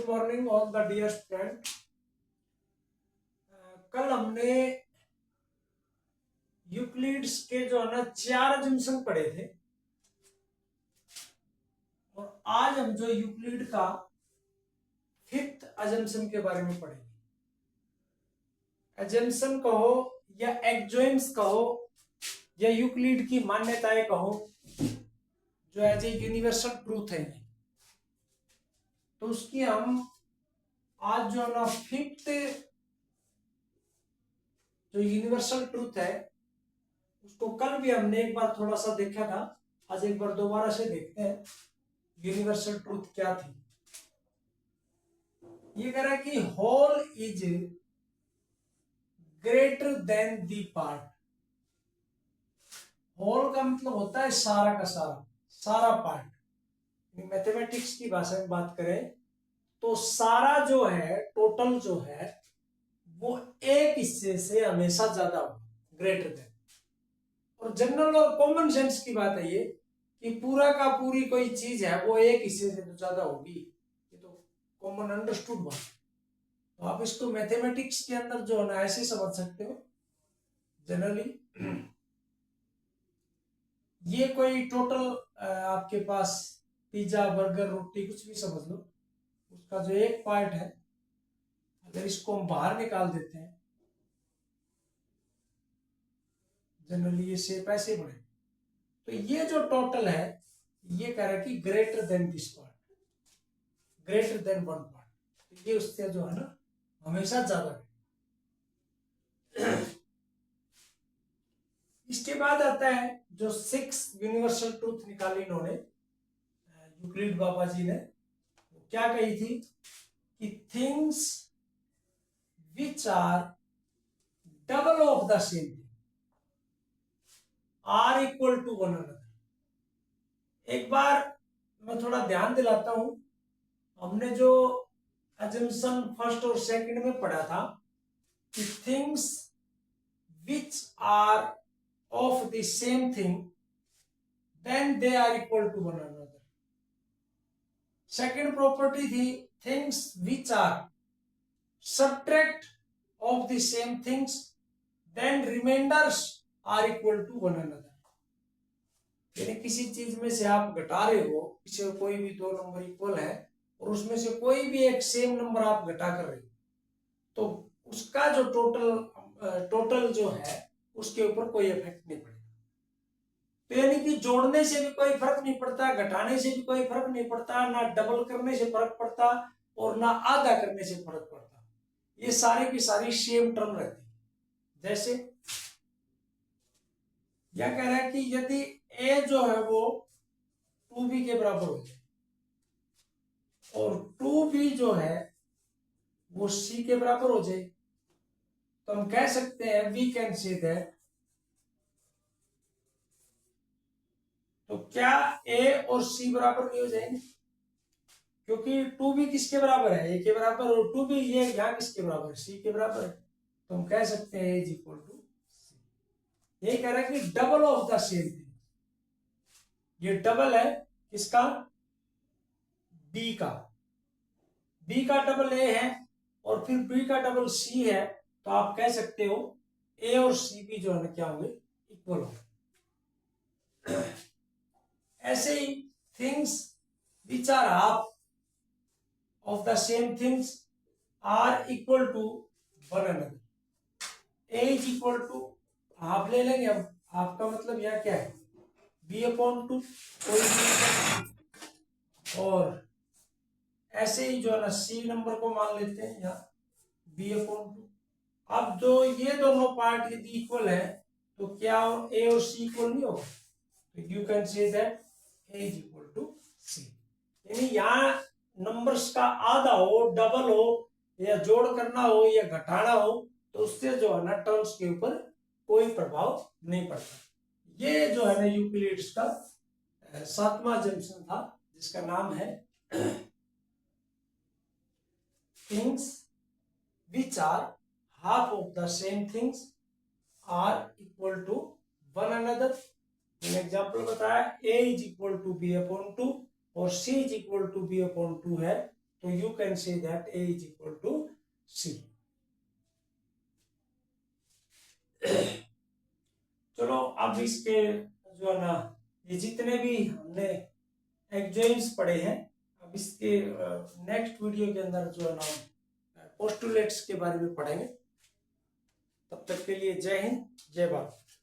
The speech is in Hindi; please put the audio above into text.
Good morning all the dear friend. कल हमने यूक्लिड्स के जो है ना 4 अजम्पशन पढ़े थे और आज हम जो यूक्लिड का 5th अजम्पशन के बारे में पढ़ेंगे। अजम्पशन कहो या एक्सोइम्स कहो या यूक्लिड की मान्यताएं कहो, जो एज ए यूनिवर्सल ट्रूथ है, तो उसकी हम आज जो है ना 5th जो यूनिवर्सल ट्रूथ है उसको कल भी हमने एक बार थोड़ा सा देखा था, आज एक बार दोबारा से देखते हैं यूनिवर्सल ट्रूथ क्या थी। ये कह रहा है कि whole is greater than the part. Whole का मतलब होता है सारा का सारा, सारा पार्ट। मैथमेटिक्स की भाषा में बात करें तो सारा जो है, टोटल जो है, वो एक हिस्से से हमेशा ज्यादा होगा, ग्रेटर देन। और जनरल और कॉमन सेंस की बात है ये कि पूरा का पूरी कोई चीज है वो एक हिस्से से तो ज्यादा होगी, ये तो कॉमन अंडरस्टूड बात। तो आप इसको मैथमेटिक्स के अंदर जो है ना ऐसे समझ सकते हो जनरली। ये कोई टोटल आपके पास पिज्जा, बर्गर, रोटी कुछ भी समझ लो, उसका जो एक पार्ट है, अगर इसको हम बाहर निकाल देते हैं, जनरली ये शेप ऐसे बने, तो ये जो टोटल है ये कह रहा है कि greater than this part, greater than one part. तो ये उससे जो है ना हमेशा ज्यादा है। इसके बाद आता है जो 6 यूनिवर्सल ट्रूथ निकाली इन्होंने, यूक्लिड बाबा जी ने, वो क्या कही थी कि things which are double of the same thing are equal to one another. एक बार मैं थोड़ा ध्यान दिलाता हूं, हमने जो अजम्पशन फर्स्ट और सेकंड में पढ़ा था कि things which are of the same thing then they are equal to one another. Second property थी things which are subtract of the same things then reminders are equal to one another. यानी किसी चीज में से आप घटा रहे हो, किसी कोई भी 2 नंबर इक्वल है और उसमें से कोई भी एक सेम नंबर आप घटा कर रहे हो, तो उसका जो टोटल जो है उसके ऊपर कोई इफेक्ट नहीं पड़ेगा। तो यानी कि जोड़ने से भी कोई फर्क नहीं पड़ता, घटाने से भी कोई फर्क नहीं पड़ता, ना डबल करने से फर्क पड़ता और ना आधा करने से फर्क पड़ता। ये सारी की सारी सेम टर्म रहती है। जैसे यह कह रहा है कि यदि ए जो है वो 2b के बराबर हो जाए और 2b जो है वो c के बराबर हो जाए, तो हम कह सकते हैं वी कैन से दैट, तो क्या a और c बराबर नहीं हो जाएंगे? क्योंकि 2b किसके बराबर है? a के बराबर, और 2b ये यहां किसके बराबर है? c के बराबर है। तो हम कह सकते हैं a is equal to c। ये कह रहा है कि double of the same thing, ये डबल है किसका? b का। b का डबल a है और फिर b का डबल c है, तो आप कह सकते हो a और c भी जो है ना क्या होंगे? इक्वल होंगे। ऐसे ही things which are half of the same things are equal to one another. a is equal to half ले लेंगे हम, हाफ का मतलब यह क्या है? b अपॉन 2 कोई भी, और ऐसे ही जो है ना c नंबर को मान लेते हैं यहाँ b अपॉन 2। अब जो ये दोनों पार्ट यदि इक्वल है तो क्या a और c इक्वल नहीं होगा? तो you can say that a is equal to c। यानी यहाँ नंबर्स का आधा हो, डबल हो, या जोड़ करना हो या घटाना हो, तो उससे जो है ना टर्म्स के ऊपर कोई प्रभाव नहीं पड़ता। ये जो है ना यूक्लिड्स का 7वां अजम्पशन था, जिसका नाम है things which are half of the same things are equal to one another. मैंने एग्जाम्पल बताया a is equal to B upon 2 और c is equal to B upon 2 है, तो you can say that A is equal to C. चलो अब इसके जो है ना ये जितने भी हमने एक्सोइम्स पढ़े हैं, अब इसके नेक्स्ट वीडियो के अंदर जो है ना पोस्टुलेट्स के बारे में पढ़ेंगे। तब तक के लिए जय हिंद, जय भारत।